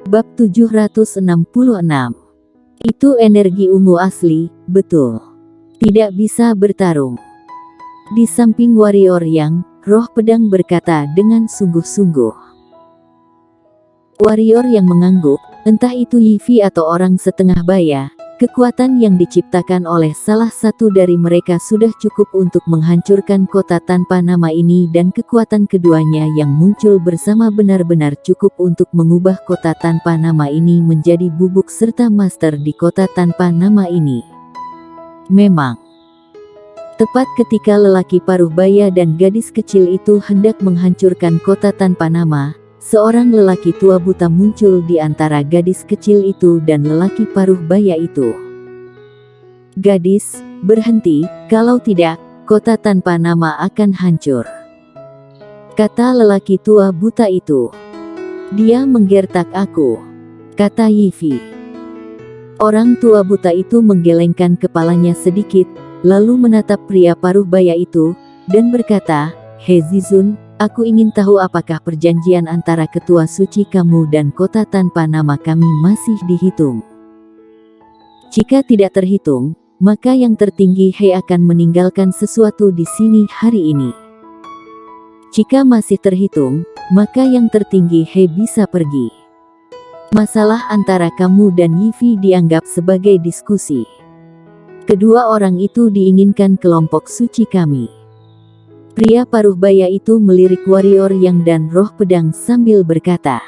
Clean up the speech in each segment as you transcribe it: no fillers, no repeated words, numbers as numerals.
Bab 766. Itu energi ungu asli, betul. Tidak bisa bertarung. Di samping warrior yang, roh pedang berkata dengan sungguh-sungguh. Warrior yang mengangguk, entah itu Yivi atau orang setengah baya, kekuatan yang diciptakan oleh salah satu dari mereka sudah cukup untuk menghancurkan kota tanpa nama ini, dan kekuatan keduanya yang muncul bersama benar-benar cukup untuk mengubah kota tanpa nama ini menjadi bubuk serta master di kota tanpa nama ini. Memang, tepat ketika lelaki paruh baya dan gadis kecil itu hendak menghancurkan kota tanpa nama, seorang lelaki tua buta muncul di antara gadis kecil itu dan lelaki paruh baya itu. "Gadis, berhenti, kalau tidak, kota tanpa nama akan hancur," kata lelaki tua buta itu. "Dia menggertak aku," kata Yivi. Orang tua buta itu menggelengkan kepalanya sedikit, lalu menatap pria paruh baya itu, dan berkata, "He Zizun, aku ingin tahu apakah perjanjian antara ketua suci kamu dan kota tanpa nama kami masih dihitung. Jika tidak terhitung, maka yang tertinggi He akan meninggalkan sesuatu di sini hari ini. Jika masih terhitung, maka yang tertinggi He bisa pergi. Masalah antara kamu dan Yivi dianggap sebagai diskusi. Kedua orang itu diinginkan kelompok suci kami." Pria paruh baya itu melirik warrior yang dan roh pedang sambil berkata,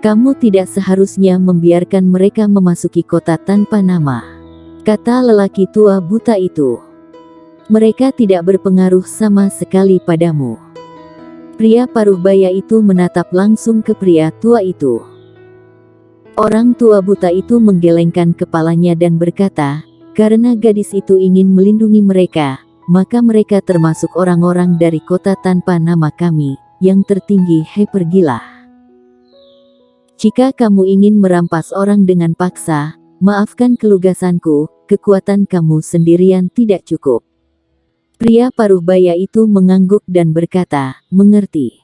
"Kamu tidak seharusnya membiarkan mereka memasuki kota tanpa nama," kata lelaki tua buta itu. "Mereka tidak berpengaruh sama sekali padamu." Pria paruh baya itu menatap langsung ke pria tua itu. Orang tua buta itu menggelengkan kepalanya dan berkata, "Karena gadis itu ingin melindungi mereka, maka mereka termasuk orang-orang dari kota tanpa nama kami, yang tertinggi He pergilah. Jika kamu ingin merampas orang dengan paksa, maafkan kelugasanku, kekuatan kamu sendirian tidak cukup." Pria paruh baya itu mengangguk dan berkata, "Mengerti.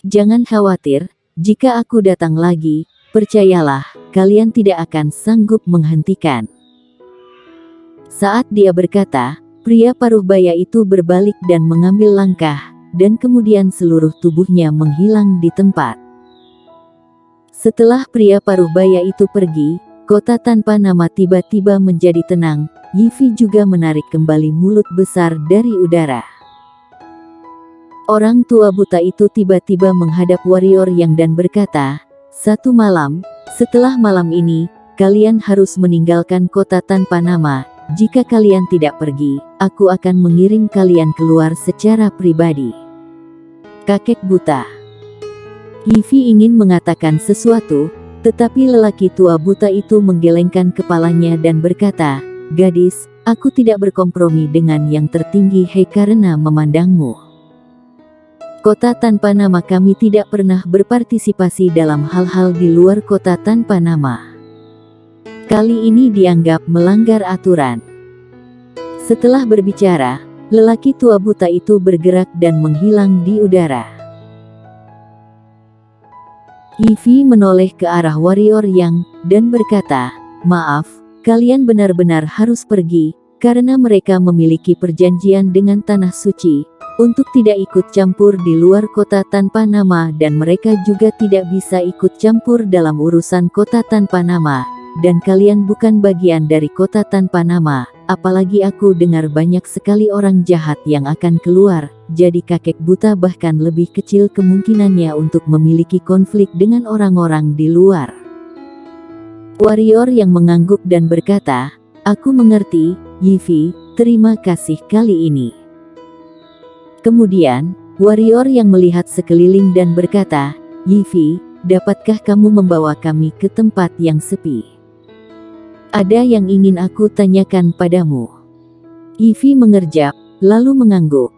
Jangan khawatir, jika aku datang lagi, percayalah, kalian tidak akan sanggup menghentikan." Saat dia berkata, pria paruh baya itu berbalik dan mengambil langkah, dan kemudian seluruh tubuhnya menghilang di tempat. Setelah pria paruh baya itu pergi, kota tanpa nama tiba-tiba menjadi tenang. Yivi juga menarik kembali mulut besar dari udara. Orang tua buta itu tiba-tiba menghadap warrior yang dan berkata, "Satu malam, setelah malam ini, kalian harus meninggalkan kota tanpa nama. Jika kalian tidak pergi, aku akan mengirim kalian keluar secara pribadi." Kakek buta. Yivi ingin mengatakan sesuatu, tetapi lelaki tua buta itu menggelengkan kepalanya dan berkata, "Gadis, aku tidak berkompromi dengan yang tertinggi He karena memandangmu. Kota tanpa nama kami tidak pernah berpartisipasi dalam hal-hal di luar kota tanpa nama. Kali ini dianggap melanggar aturan." Setelah berbicara, lelaki tua buta itu bergerak dan menghilang di udara. Yivi menoleh ke arah warrior yang, dan berkata, "Maaf, kalian benar-benar harus pergi, karena mereka memiliki perjanjian dengan tanah suci, untuk tidak ikut campur di luar kota tanpa nama, dan mereka juga tidak bisa ikut campur dalam urusan kota tanpa nama. Dan kalian bukan bagian dari kota tanpa nama, apalagi aku dengar banyak sekali orang jahat yang akan keluar, jadi kakek buta bahkan lebih kecil kemungkinannya untuk memiliki konflik dengan orang-orang di luar." Warrior yang mengangguk dan berkata, "Aku mengerti, Yivi, terima kasih kali ini." Kemudian, warrior yang melihat sekeliling dan berkata, "Yivi, dapatkah kamu membawa kami ke tempat yang sepi? Ada yang ingin aku tanyakan padamu." Yivi mengerjap, lalu mengangguk.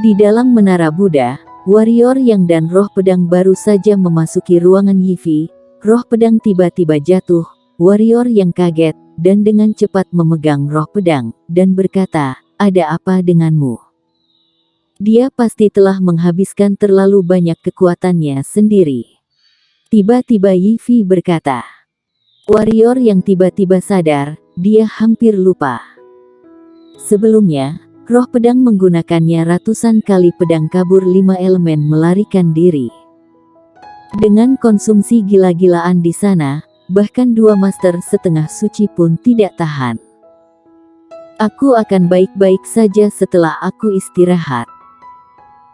Di dalam menara Buddha, warrior yang dan roh pedang baru saja memasuki ruangan Yivi. Roh pedang tiba-tiba jatuh, warrior yang kaget, dan dengan cepat memegang roh pedang, dan berkata, "Ada apa denganmu?" Dia pasti telah menghabiskan terlalu banyak kekuatannya sendiri. Tiba-tiba Yifi berkata. Warrior yang tiba-tiba sadar, dia hampir lupa. Sebelumnya, roh pedang menggunakannya ratusan kali pedang kabur 5 elemen melarikan diri. Dengan konsumsi gila-gilaan di sana, bahkan 2 master setengah suci pun tidak tahan. Aku akan baik-baik saja setelah aku istirahat.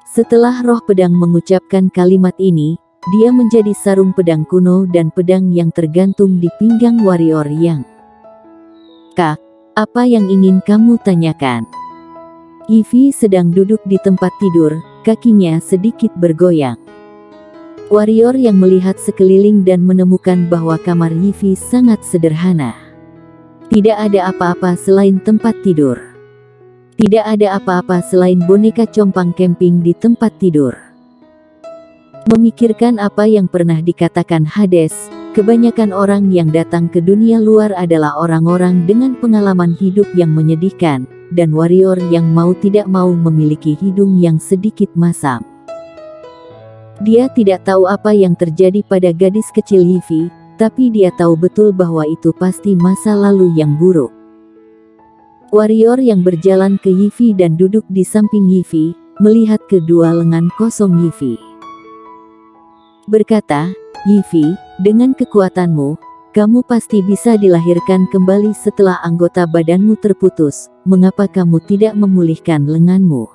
Setelah roh pedang mengucapkan kalimat ini, dia menjadi sarung pedang kuno dan pedang yang tergantung di pinggang warrior yang. Kak, apa yang ingin kamu tanyakan? Yifi sedang duduk di tempat tidur, kakinya sedikit bergoyang. Warrior yang melihat sekeliling dan menemukan bahwa kamar Yifi sangat sederhana. Tidak ada apa-apa selain tempat tidur. Tidak ada apa-apa selain boneka compang camping di tempat tidur. Memikirkan apa yang pernah dikatakan Hades, kebanyakan orang yang datang ke dunia luar adalah orang-orang dengan pengalaman hidup yang menyedihkan, dan warrior yang mau tidak mau memiliki hidung yang sedikit masam. Dia tidak tahu apa yang terjadi pada gadis kecil Yifi, tapi dia tahu betul bahwa itu pasti masa lalu yang buruk. Warrior yang berjalan ke Yifi dan duduk di samping Yifi, melihat kedua lengan kosong Yifi. Berkata, Yifi, dengan kekuatanmu, kamu pasti bisa dilahirkan kembali setelah anggota badanmu terputus, mengapa kamu tidak memulihkan lenganmu?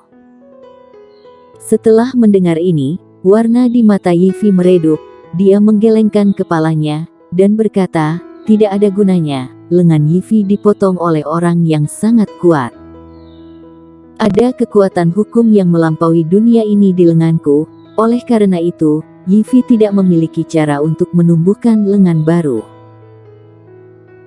Setelah mendengar ini, warna di mata Yifi meredup, dia menggelengkan kepalanya, dan berkata, tidak ada gunanya, lengan Yifi dipotong oleh orang yang sangat kuat. Ada kekuatan hukum yang melampaui dunia ini di lenganku, oleh karena itu, Yifi tidak memiliki cara untuk menumbuhkan lengan baru.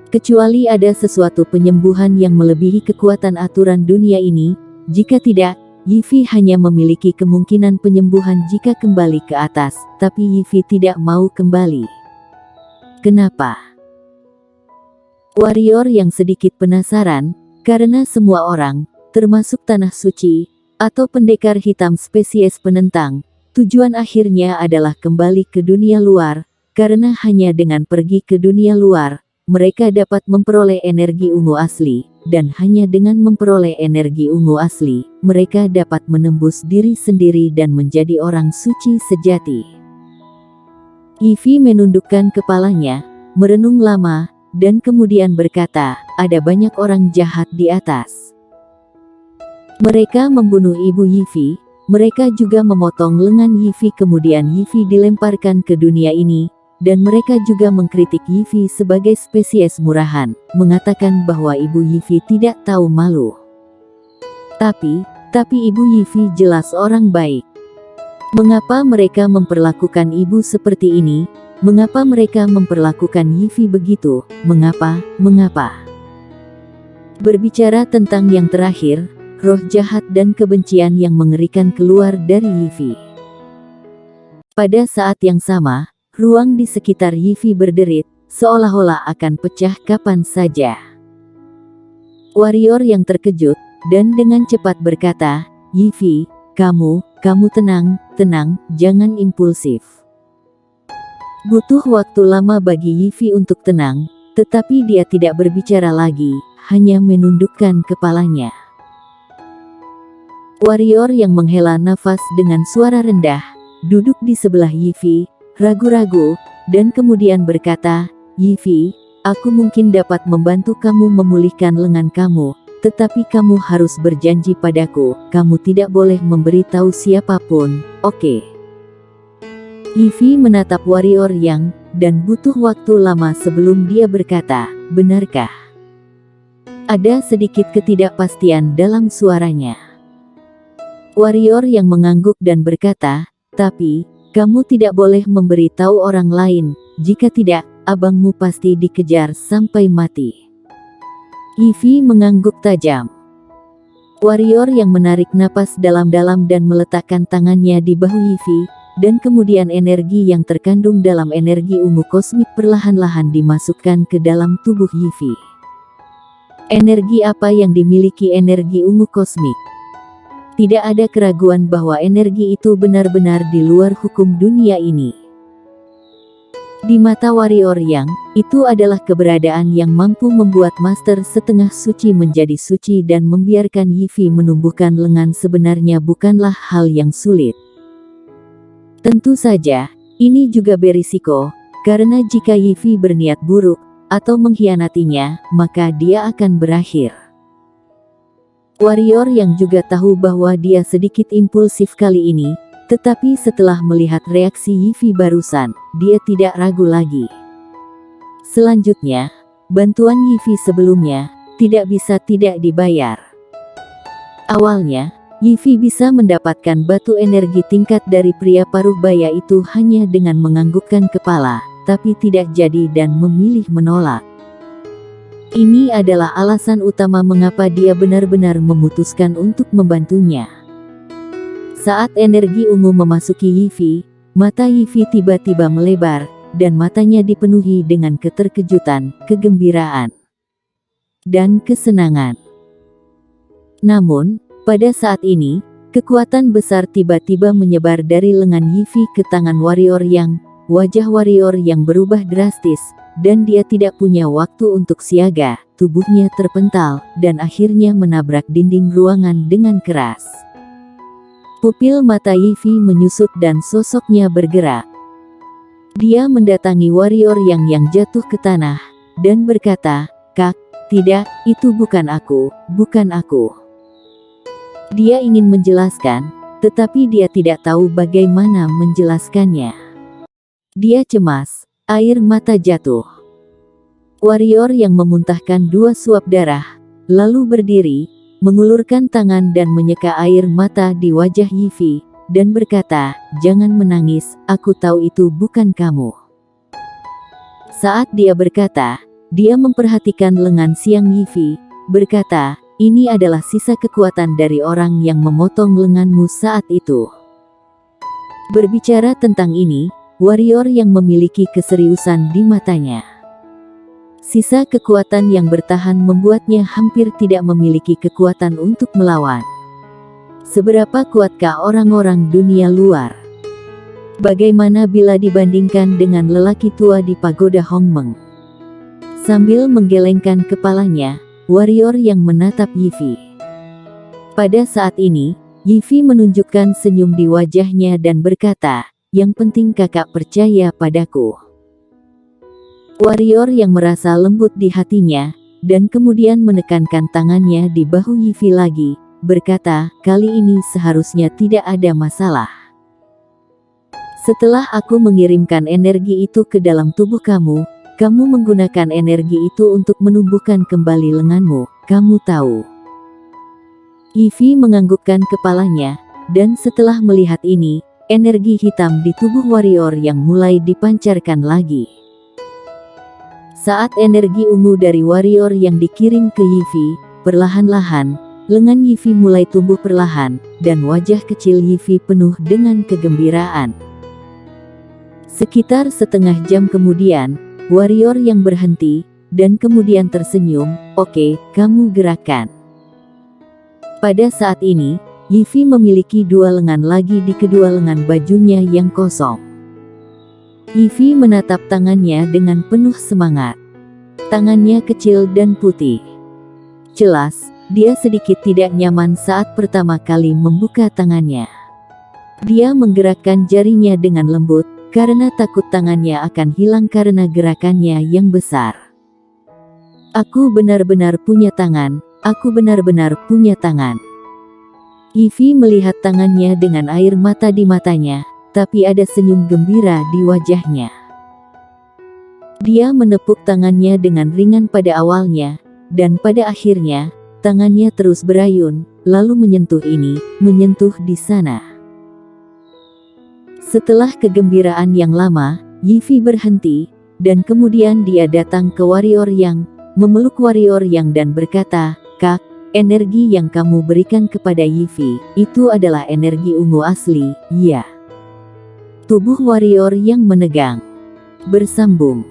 Kecuali ada sesuatu penyembuhan yang melebihi kekuatan aturan dunia ini, jika tidak, Yifi hanya memiliki kemungkinan penyembuhan jika kembali ke atas, tapi Yifi tidak mau kembali. Kenapa? Warrior yang sedikit penasaran, karena semua orang, termasuk tanah suci, atau pendekar hitam spesies penentang, tujuan akhirnya adalah kembali ke dunia luar, karena hanya dengan pergi ke dunia luar, mereka dapat memperoleh energi ungu asli, dan hanya dengan memperoleh energi ungu asli, mereka dapat menembus diri sendiri dan menjadi orang suci sejati. Yifi menundukkan kepalanya, merenung lama, dan kemudian berkata, ada banyak orang jahat di atas. Mereka membunuh ibu Yifi, mereka juga memotong lengan Yifi, kemudian Yifi dilemparkan ke dunia ini, dan mereka juga mengkritik Yifi sebagai spesies murahan, mengatakan bahwa ibu Yifi tidak tahu malu. Tapi ibu Yifi jelas orang baik. Mengapa mereka memperlakukan ibu seperti ini? Mengapa mereka memperlakukan Yifi begitu? Mengapa? Berbicara tentang yang terakhir, roh jahat dan kebencian yang mengerikan keluar dari Yifi. Pada saat yang sama, ruang di sekitar Yifi berderit, seolah-olah akan pecah kapan saja. Warrior yang terkejut, dan dengan cepat berkata, Yifi, kamu tenang, jangan impulsif. Butuh waktu lama bagi Yifi untuk tenang, tetapi dia tidak berbicara lagi, hanya menundukkan kepalanya. Warrior yang menghela nafas dengan suara rendah, duduk di sebelah Yifi, ragu-ragu, dan kemudian berkata, Yifi, aku mungkin dapat membantu kamu memulihkan lengan kamu, tetapi kamu harus berjanji padaku, kamu tidak boleh memberitahu siapapun, oke? Yifi menatap warrior yang, dan butuh waktu lama sebelum dia berkata, benarkah? Ada sedikit ketidakpastian dalam suaranya. Warrior yang mengangguk dan berkata, tapi, kamu tidak boleh memberitahu orang lain, jika tidak, abangmu pasti dikejar sampai mati. Yifi mengangguk tajam. Warrior yang menarik napas dalam-dalam dan meletakkan tangannya di bahu Yifi, dan kemudian energi yang terkandung dalam energi ungu kosmik perlahan-lahan dimasukkan ke dalam tubuh Yifi. Energi apa yang dimiliki energi ungu kosmik? Tidak ada keraguan bahwa energi itu benar-benar di luar hukum dunia ini. Di mata warrior yang, itu adalah keberadaan yang mampu membuat master setengah suci menjadi suci dan membiarkan Yifi menumbuhkan lengan sebenarnya bukanlah hal yang sulit. Tentu saja, ini juga berisiko, karena jika Yifi berniat buruk, atau mengkhianatinya, maka dia akan berakhir. Warrior yang juga tahu bahwa dia sedikit impulsif kali ini, tetapi setelah melihat reaksi Yifi barusan, dia tidak ragu lagi. Selanjutnya, bantuan Yifi sebelumnya, tidak bisa tidak dibayar. Awalnya, Yifi bisa mendapatkan batu energi tingkat dari pria paruh baya itu hanya dengan menganggukkan kepala, tapi tidak jadi dan memilih menolak. Ini adalah alasan utama mengapa dia benar-benar memutuskan untuk membantunya. Saat energi ungu memasuki Yifi, mata Yifi tiba-tiba melebar, dan matanya dipenuhi dengan keterkejutan, kegembiraan, dan kesenangan. Namun, pada saat ini, kekuatan besar tiba-tiba menyebar dari lengan Yifi ke tangan warrior yang, wajah warrior yang berubah drastis, dan dia tidak punya waktu untuk siaga, tubuhnya terpental, dan akhirnya menabrak dinding ruangan dengan keras. Pupil mata Yifi menyusut dan sosoknya bergerak. Dia mendatangi warrior yang jatuh ke tanah, dan berkata, "Kak, tidak, itu bukan aku, bukan aku." Dia ingin menjelaskan, tetapi dia tidak tahu bagaimana menjelaskannya. Dia cemas, air mata jatuh. Warrior yang memuntahkan 2 suap darah, lalu berdiri, mengulurkan tangan dan menyeka air mata di wajah Yifi, dan berkata, "Jangan menangis, aku tahu itu bukan kamu." Saat dia berkata, dia memperhatikan lengan siang Yifi, berkata, "Ini adalah sisa kekuatan dari orang yang memotong lenganmu saat itu." Berbicara tentang ini, warrior yang memiliki keseriusan di matanya. Sisa kekuatan yang bertahan membuatnya hampir tidak memiliki kekuatan untuk melawan. Seberapa kuatkah orang-orang dunia luar? Bagaimana bila dibandingkan dengan lelaki tua di pagoda Hongmeng? Sambil menggelengkan kepalanya, warrior yang menatap Yifi. Pada saat ini, Yifi menunjukkan senyum di wajahnya dan berkata, "Yang penting kakak percaya padaku." Warrior yang merasa lembut di hatinya, dan kemudian menekankan tangannya di bahu Yifi lagi, berkata, "Kali ini seharusnya tidak ada masalah. Setelah aku mengirimkan energi itu ke dalam tubuh kamu, kamu menggunakan energi itu untuk menumbuhkan kembali lenganmu, kamu tahu." Yifi menganggukkan kepalanya, dan setelah melihat ini, energi hitam di tubuh warrior yang mulai dipancarkan lagi. Saat energi ungu dari warrior yang dikirim ke Yifi, perlahan-lahan, lengan Yifi mulai tumbuh perlahan, dan wajah kecil Yifi penuh dengan kegembiraan. Sekitar setengah jam kemudian, warrior yang berhenti, dan kemudian tersenyum, "Oke, kamu gerakan." Pada saat ini, Yifi memiliki 2 lengan lagi di kedua lengan bajunya yang kosong. Yifi menatap tangannya dengan penuh semangat. Tangannya kecil dan putih. Jelas, dia sedikit tidak nyaman saat pertama kali membuka tangannya. Dia menggerakkan jarinya dengan lembut, karena takut tangannya akan hilang karena gerakannya yang besar. "Aku benar-benar punya tangan, aku benar-benar punya tangan." Yifi melihat tangannya dengan air mata di matanya, tapi ada senyum gembira di wajahnya. Dia menepuk tangannya dengan ringan pada awalnya, dan pada akhirnya, tangannya terus berayun, lalu menyentuh ini, menyentuh di sana. Setelah kegembiraan yang lama, Yifi berhenti, dan kemudian dia datang ke warrior yang, memeluk warrior yang dan berkata, "Kak, energi yang kamu berikan kepada Yifi, itu adalah energi ungu asli, iya." Tubuh warrior yang menegang. Bersambung.